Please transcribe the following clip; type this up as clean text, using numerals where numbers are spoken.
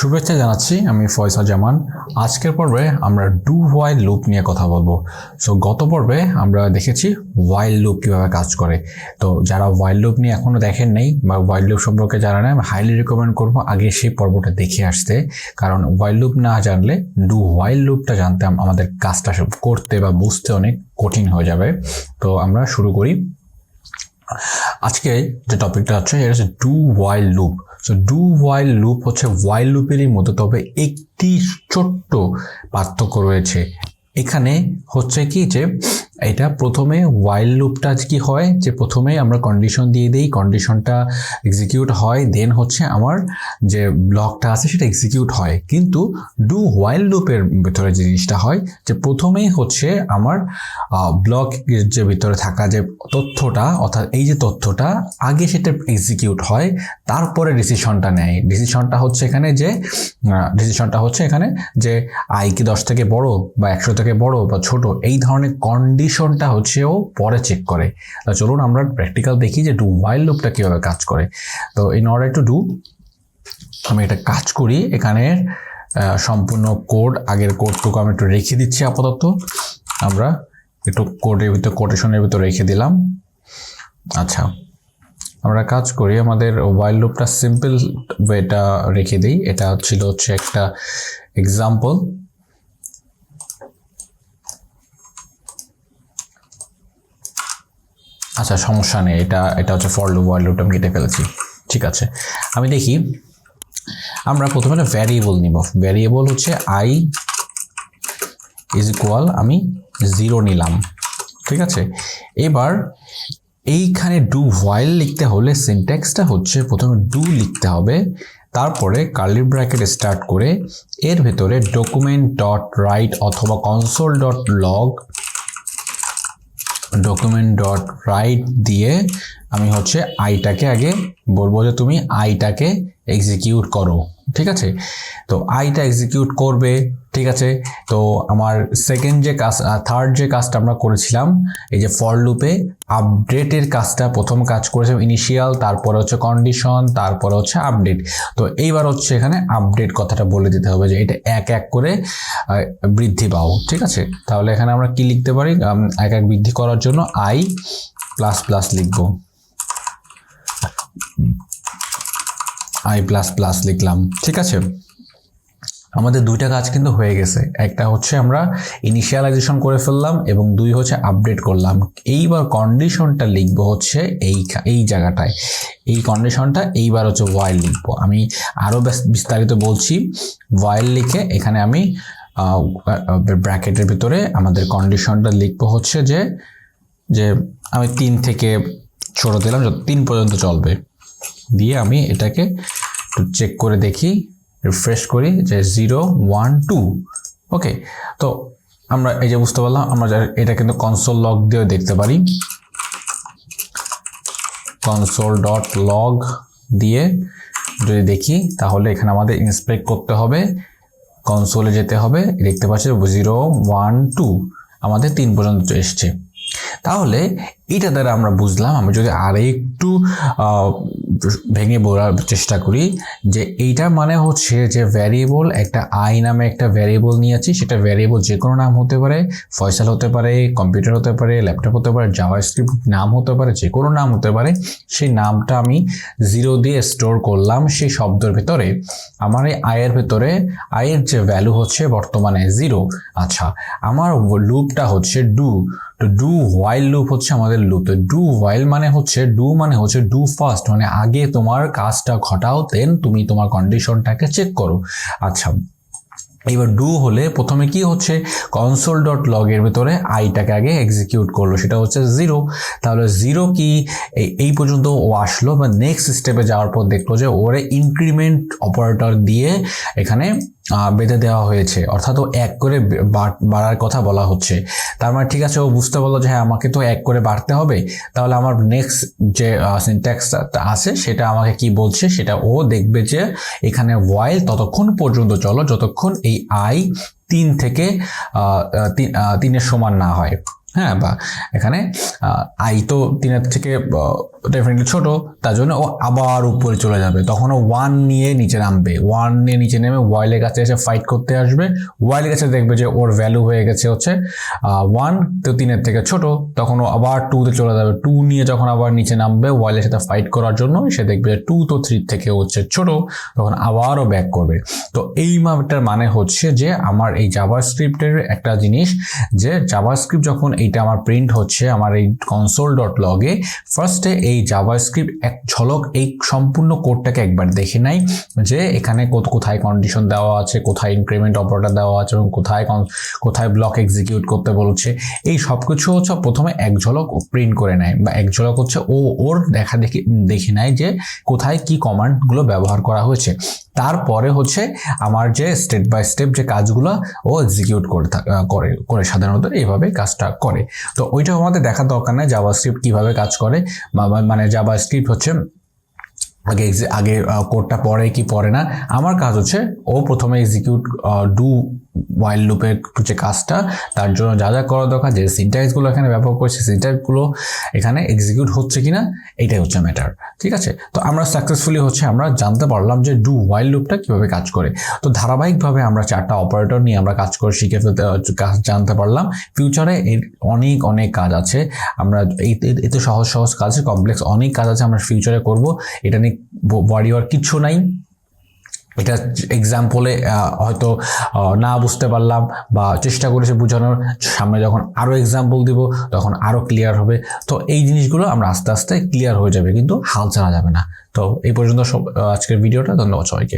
শুভেচ্ছা জানাচ্ছি, আমি ফয়সাল জামান। আজকের পর্বে আমরা ডু হোয়াইল লুপ নিয়ে কথা বলবো। সো গত পর্বে আমরা দেখেছি হোয়াইল লুপ কীভাবে কাজ করে। তো যারা হোয়াইল লুপ নিয়ে এখনও দেখেন নাই বা হোয়াইল লুপ সম্পর্কে জানা নেই, আমি হাইলি রিকমেন্ড করবো আগে সেই পর্বটা দেখে আসতে, কারণ হোয়াইল লুপ না জানলে ডু হোয়াইল লুপটা জানতে আমাদের কাজটা করতে বা বুঝতে অনেক কঠিন হয়ে যাবে। তো আমরা শুরু করি। আজকে যে টপিকটা হচ্ছে এটা হচ্ছে do while loop. So do while loop হচ্ছে হোয়াইল লুপেরই মতো, তবে একটি ছোট্ট পার্থক্য রয়েছে। এখানে হচ্ছে কি যে এটা প্রথমে হোয়াইল লুপটা কি হয় যে প্রথমে আমরা কন্ডিশন দিয়ে দিই, কন্ডিশনটা এক্সিকিউট হয়, দেন হচ্ছে আমার যে ব্লকটা আছে সেটা এক্সিকিউট হয়। কিন্তু ডু হোয়াইল লুপের ভিতরে যে জিনিসটা হয় যে প্রথমেই হচ্ছে আমার ব্লক যে ভিতরে থাকা যে তথ্যটা, অর্থাৎ এই যে তথ্যটা আগে সেটা এক্সিকিউট হয়, তারপরে ডিসিশনটা নেয়। ডিসিশনটা হচ্ছে এখানে যে আই কি 10 থেকে বড় বা 100 থেকে বড় বা ছোট, এই ধরনের কন্ডিশনটা হচ্ছে ও পরে চেক করে। তো চলুন আমরা প্র্যাকটিক্যাল দেখি যে ডু হোয়াইল লুপটা কীভাবে কাজ করে। তো ইন অর্ডার টু ডু আমি এটা কাজ করি। এখানে সম্পূর্ণ কোড, আগের কোডটুকু আমি একটু রেখে দিচ্ছি আপাতত। আমরা একটু কোডের ভিতর কোটেশনের ভিতর রেখে দিলাম। আচ্ছা, আমরা কাজ করি, আমাদের হোয়াইল লুপটা সিম্পল ওয়েটা রেখে দিই। এটা হচ্ছে একটা এক্সাম্পল। আচ্ছা, সমস্যা নেই, এটা হচ্ছে ফর লুপ, হোয়াইল লুপটা আমি কেটে ফেলেছি। ঠিক আছে, আমি দেখি। আমরা প্রথমে একটা ভ্যারিয়েবল নিব। ভ্যারিয়েবল হচ্ছে আই ইজ ইকুয়াল, আমি 0 নিলাম। ঠিক আছে, এবার এইখানে ডু হোয়াইল লিখতে হলে সিনট্যাক্সটা হচ্ছে প্রথমে ডু লিখতে হবে, তারপরে কার্লি ব্র্যাকেট স্টার্ট করে এর ভেতরে ডকুমেন্ট ডট রাইট অথবা console dot log document dot right দিয়ে আমি হচ্ছে আইটাকে আগে বলবো যে তুমি আইটাকে এক্সিকিউট করো। ঠিক আছে, তো আইটা এক্সিকিউট করবে। ঠিক আছে, তো আমার থার্ড যে কাজটা আমরা করেছিলাম, এই যে ফর লুপে আপডেটের কাজটা প্রথম কাজ করেছিলাম ইনিশিয়াল, তারপরে হচ্ছে কন্ডিশন, তারপরে হচ্ছে আপডেট। তো এইবার হচ্ছে এখানে আপডেট কথাটা বলে দিতে হবে যে এটা এক এক করে বৃদ্ধি পাও। ঠিক আছে, তাহলে এখানে আমরা কি লিখতে পারি, এক এক বৃদ্ধি করার জন্য আই প্লাস প্লাস লিখবো, আই প্লাস প্লাস লিখলাম। ঠিক আছে, আমাদের দুইটা কাজ কিন্তু হয়ে গেছে। একটা হচ্ছে আমরা ইনিশিয়ালাইজেশন করে ফেললাম এবং দুই হচ্ছে আপডেট করলাম। এইবার কন্ডিশনটা লিখবো হচ্ছে এই জায়গাটায়, এই কন্ডিশনটা এইবার হচ্ছে হোয়াইল লিখবো। আমি আরও বিস্তারিত বলছি। হোয়াইল লিখে এখানে আমি ব্র্যাকেটের ভিতরে আমাদের কন্ডিশনটা লিখবো হচ্ছে যে আমি 3 থেকে ছোট দিলাম, 3 পর্যন্ত চলবে, দিয়ে আমি এটাকে একটু চেক করে দেখি, রিফ্রেশ করি যে 0 1 2। ওকে, তো আমরা এই যে বুঝতে পারলাম, আমরা এটা কিন্তু কনসোল লগ দিয়েও দেখতে পারি। কনসোল ডট লগ দিয়ে যদি দেখি তাহলে এখানে আমাদের ইন্সপেক্ট করতে হবে, কনসোলে যেতে হবে, দেখতে পাচ্ছি 0 1 2 আমাদের 3 পর্যন্ত এসছে। তাহলে এটা দ্বারা আমরা বুঝলাম, আমি যদি আরেকটু ভেঙে বলার চেষ্টা করি যে এইটা মানে হচ্ছে যে ভ্যারিয়েবল, একটা আই নামে একটা ভ্যারিয়েবল নিয়েছি, সেটা ভ্যারিয়েবল যে কোনো নাম হতে পারে, ফয়সাল হতে পারে, কম্পিউটার হতে পারে, ল্যাপটপ হতে পারে, জাভাস্ক্রিপ্ট নাম হতে পারে, যে কোনো নাম হতে পারে। সেই নামটা আমি 0 দিয়ে স্টোর করলাম সেই শব্দের ভেতরে। আমার এই আয়ের ভেতরে আয়ের যে ভ্যালু হচ্ছে বর্তমানে 0। আচ্ছা, আমার লুপটা হচ্ছে ডু। তো ডু হোয়াইল লুপ হচ্ছে আমাদের লুপ। তো ডু হোয়াইল মানে হচ্ছে ডু ফার্স্ট, মানে আগে তোমার কাজটা ঘটাও, দেন তুমি তোমার কন্ডিশনটাকে চেক করো। আচ্ছা, এবার ডু হলে প্রথমে কি হচ্ছে, কনসোল ডট লগ এর ভিতরে আইটাকে আগে এক্সিকিউট করলো, সেটা হচ্ছে 0। তাহলে 0 কি এই পর্যন্ত ও আসলো, বা নেক্সট স্টেপে যাওয়ার পর দেখলো যে ওরে ইনক্রিমেন্ট অপারেটর দিয়ে এখানে বেঁধে দেওয়া হয়েছে, অর্থাৎ ও 1 করে বাড়ার কথা বলা হচ্ছে। তার মানে ঠিক আছে, ও বুঝতে পারলো যে হ্যাঁ আমাকে তো 1 করে বাড়তে হবে। তাহলে আমার নেক্সট যে সিনট্যাক্সটা আছে সেটা আমাকে কি বলছে, সেটা ও দেখবে যে এখানে হোয়াইল ততক্ষণ পর্যন্ত চলো যতক্ষণ এই আই 3 থেকে 3 এর সমান না হয়। হ্যাঁ, বা এখানে আই তো 3 থেকে ডেফিনেটলি ছোট, তার জন্য ও আবার উপরে চলে যাবে, তখন ও 1 নিয়ে নিচে নামবে, 1 নিয়ে নিচে নেমে ওয়াইলের কাছে এসে ফাইট করতে আসবে, ওয়াইলের কাছে দেখবে যে ওর ভ্যালু হয়ে গেছে হচ্ছে 1, তো 3-এর থেকে ছোট, তখন ও আবার 2-তে চলে যাবে, 2 নিয়ে যখন আবার নিচে নামবে ওয়াইলের সাথে ফাইট করার জন্য, সে দেখবে যে 2 তো 3 থেকে হচ্ছে ছোট, তখন আবারও ব্যাক করবে। তো এই মাপটার মানে হচ্ছে যে আমার এই জাভাস্ক্রিপ্টের একটা জিনিস, যে জাভাস্ক্রিপ্ট যখন এইটা আমার প্রিন্ট হচ্ছে আমার এই console.log-এ, ফার্স্টে এই জাভাস্ক্রিপ্ট এক ঝলক এই সম্পূর্ণ কোডটাকে একবার দেখে নেয় যে এখানে কোথায় কন্ডিশন দেওয়া আছে, কোথায় ইনক্রিমেন্ট অপারেটর দেওয়া আছে এবং কোথায় ব্লক এক্সিকিউট করতে বলছে, এই সব কিছু হচ্ছে প্রথমে এক ঝলক প্রিন্ট করে নেয়, বা এক ঝলক হচ্ছে ওর দেখে নেয় যে কোথায় কি কমান্ডগুলো ব্যবহার করা হয়েছে। তারপরে হচ্ছে আমার যে স্টেপ বাই স্টেপ যে কাজগুলো ও এক্সিকিউট করে সাধারণত এইভাবে কাজটা করে। তো ওইটা আমাদের দেখার দরকার নেই জাভাস্ক্রিপ্ট কিভাবে কাজ করে, মানে জাভাস্ক্রিপ্ট হচ্ছে আগে কোডটা পড়ে কি পড়ে না। আমার কাজ হচ্ছে ও প্রথমে এক্সিকিউট ডু ওয়াইল লুপের যে কাজটা, তার জন্য যা যা করা দরকার, যে সিনট্যাক্সগুলো এখানে ব্যবহার করছে সিনট্যাক্সগুলো এখানে এক্সিকিউট হচ্ছে কিনা, এটাই হচ্ছে ম্যাটার। ঠিক আছে, তো আমরা সাকসেসফুলি হচ্ছে আমরা জানতে পারলাম যে ডু ওয়াইল লুপটা কিভাবে কাজ করে। তো ধারাবাহিকভাবে আমরা 4টা অপারেটর নিয়ে আমরা কাজ করে শিখে ফেলতে জানতে পারলাম। ফিউচারে এর অনেক কাজ আছে, আমরা এতে সহজ কাজ, কমপ্লেক্স অনেক কাজ আছে আমরা ফিউচারে করব, এটা নিয়ে ওয়ারি হওয়ার কিচ্ছু নাই। এটা এক্সাম্পলে হয়তো না বুঝতে পারলাম বা চেষ্টা করেছে বোঝানোর, সামনে যখন আরও এক্সাম্পল দিব তখন আরও ক্লিয়ার হবে। তো এই জিনিসগুলো আমরা আস্তে আস্তে ক্লিয়ার হয়ে যাবে, কিন্তু হাল ছাড়া যাবে না। তো এই পর্যন্ত আজকের ভিডিওটা, ধন্যবাদ সবাইকে।